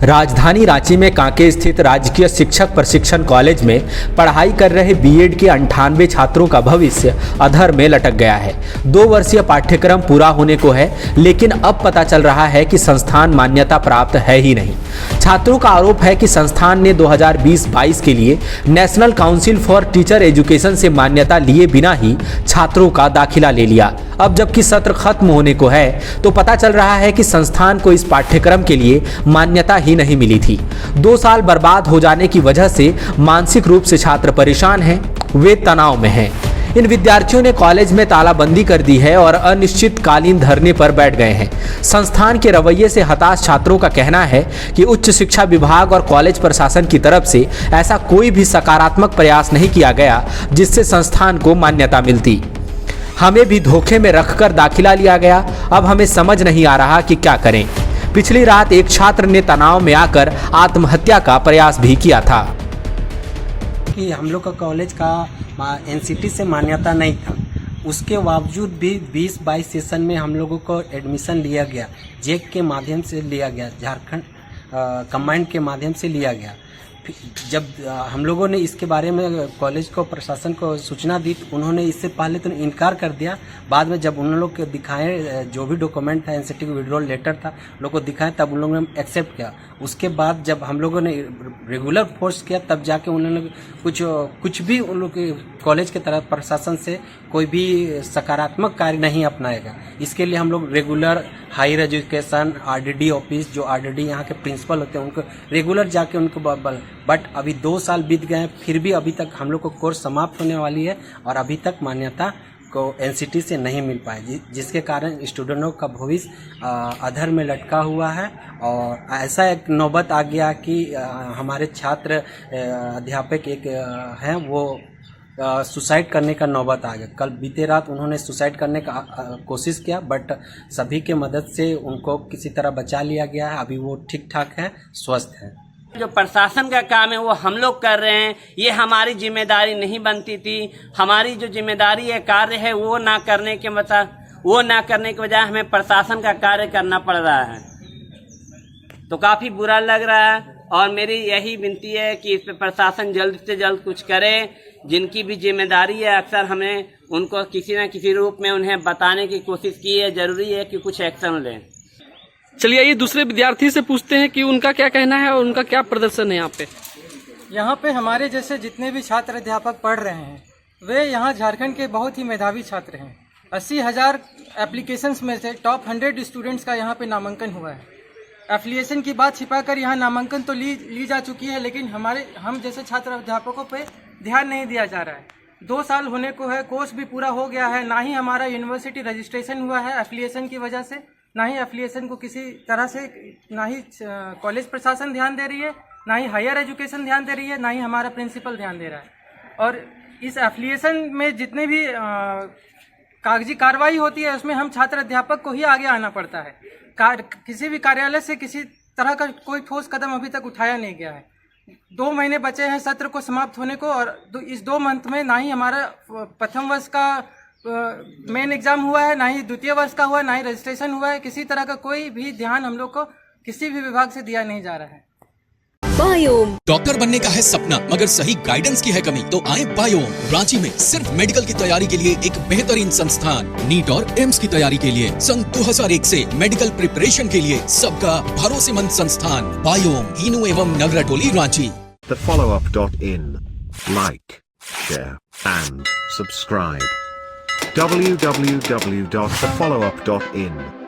राजधानी रांची में कांके स्थित राजकीय शिक्षक प्रशिक्षण कॉलेज में पढ़ाई कर रहे बीएड के 98 छात्रों का भविष्य अधर में लटक गया है। 2 वर्षीय पाठ्यक्रम पूरा होने को है, लेकिन अब पता चल रहा है कि संस्थान मान्यता प्राप्त है ही नहीं। छात्रों का आरोप है कि संस्थान ने 2020-22 के लिए national council for teacher education से मान्यता लिए बिना ही छात्रों का दाखिला ले लिया। अब जबकि सत्र खत्म होने को है तो पता चल रहा है कि संस्थान को इस पाठ्यक्रम के लिए मान्यता ही नहीं मिली थी। 2 साल बर्बाद हो जाने की वजह से मानसिक रूप से छात्र परेशान हैं, वे तनाव में हैं। इन विद्यार्थियों ने कॉलेज में तालाबंदी कर दी है और अनिश्चितकालीन धरने पर बैठ गए हैं। संस्थान के रवैये से हताश छात्रों का कहना है कि उच्च शिक्षा विभाग और कॉलेज प्रशासन की तरफ से ऐसा कोई भी सकारात्मक प्रयास नहीं किया गया जिससे संस्थान को मान्यता मिलती। हमें भी धोखे में रखकर दाखिला लिया गया। अब हमें समझ नहीं आ रहा कि क्या करें। पिछली रात एक छात्र ने तनाव में आकर आत्महत्या का प्रयास भी किया था। कि हम लोग का कॉलेज का एनसीटी से मान्यता नहीं था, उसके बावजूद भी 20-22 सेशन में हम लोगों को एडमिशन लिया गया। जेक के माध्यम से लिया गया, झारखंड कमांड के माध्यम से लिया गया। जब हम लोगों ने इसके बारे में कॉलेज को प्रशासन को सूचना दी तो उन्होंने इससे पहले तो इनकार कर दिया। बाद में जब उन लोग के दिखाए जो भी डॉक्यूमेंट था, एनसीटी का विड्रॉल लेटर था, लोगों को दिखाए, तब उन लोगों ने एक्सेप्ट किया। उसके बाद जब हम लोगों ने रेगुलर फोर्स किया तब जाके उन्होंने कुछ भी उन लोग के कॉलेज के तरफ प्रशासन से कोई भी सकारात्मक कार्य नहीं अपनाएगा। इसके लिए हम लोग regular higher education RDD office, जो आरडीडी यहाँ के प्रिंसिपल होते हैं, उनको रेगुलर जाके उनको बट अभी 2 साल बीत गए हैं, फिर भी अभी तक हम लोग को कोर्स समाप्त होने वाली है और अभी तक मान्यता को एनसीटी से नहीं मिल पाए, जिसके कारण स्टूडेंटों का भविष्य अधर में लटका हुआ है। और ऐसा एक नौबत आ गया कि हमारे छात्र अध्यापक एक हैं, वो सुसाइड करने का नौबत आ गया। कल बीते रात उन्होंने सुसाइड करने का कोशिश किया, बट सभी के मदद से उनको किसी तरह बचा लिया गया है। अभी वो ठीक ठाक है, स्वस्थ है। जो प्रशासन का काम है वो हम लोग कर रहे हैं, ये हमारी जिम्मेदारी नहीं बनती थी। हमारी जो जिम्मेदारी है, कार्य है, वो ना करने के बजाय हमें प्रशासन का कार्य करना पड़ रहा है, तो काफी बुरा लग रहा है। और मेरी यही विनती है कि इस पे प्रशासन जल्द से जल्द कुछ करे। जिनकी भी जिम्मेदारी है, अक्सर हमने उनको किसी न किसी रूप में उन्हें बताने की कोशिश की है। जरूरी है कि कुछ एक्शन लें। चलिए आइए दूसरे विद्यार्थी से पूछते हैं कि उनका क्या कहना है और उनका क्या प्रदर्शन है यहाँ पे हमारे जैसे जितने भी छात्र अध्यापक पढ़ रहे हैं, वे यहाँ झारखंड के बहुत ही मेधावी छात्र हैं। 80,000 एप्लीकेशंस में से टॉप 100 स्टूडेंट्स का यहाँ पे नामांकन हुआ है। एफिलिएशन की बात छिपाकर यहाँ नामांकन तो ली जा चुकी है, लेकिन हम जैसे छात्र अध्यापकों पे ध्यान नहीं दिया जा रहा है। 2 साल होने को है, कोर्स भी पूरा हो गया है, ना ही हमारा यूनिवर्सिटी रजिस्ट्रेशन हुआ है एफिलिएशन की वजह से, ना ही एफिलिएशन को किसी तरह से, ना ही कॉलेज प्रशासन ध्यान दे रही है, ना ही हायर एजुकेशन ध्यान दे रही है, ना ही हमारा प्रिंसिपल ध्यान दे रहा है। और इस एफिलिएशन में जितने भी कागजी कार्रवाई होती है, उसमें हम छात्र अध्यापक को ही आगे आना पड़ता है। किसी भी कार्यालय से किसी तरह का कोई ठोस कदम अभी तक उठाया नहीं गया है। 2 महीने बचे हैं सत्र को समाप्त होने को, और इस 2 मंथ में ना ही हमारा प्रथम वर्ष का मेन एग्जाम हुआ है, ना ही द्वितीय वर्ष का हुआ है, ना ही रजिस्ट्रेशन हुआ है। किसी तरह का कोई भी ध्यान हम लोग को किसी भी विभाग से दिया नहीं जा रहा है। बायोम डॉक्टर बनने का है सपना, मगर सही गाइडेंस की है कमी, तो आए बायोम। रांची में सिर्फ मेडिकल की तैयारी के लिए एक बेहतरीन संस्थान, नीट और एम्स की तैयारी के लिए सन 2001 से मेडिकल प्रिपरेशन के लिए सबका भरोसेमंद संस्थान बायोम, इनू एवं नगरा टोली, Ranchi. thefollowup.in. Like, share and subscribe. www.thefollowup.in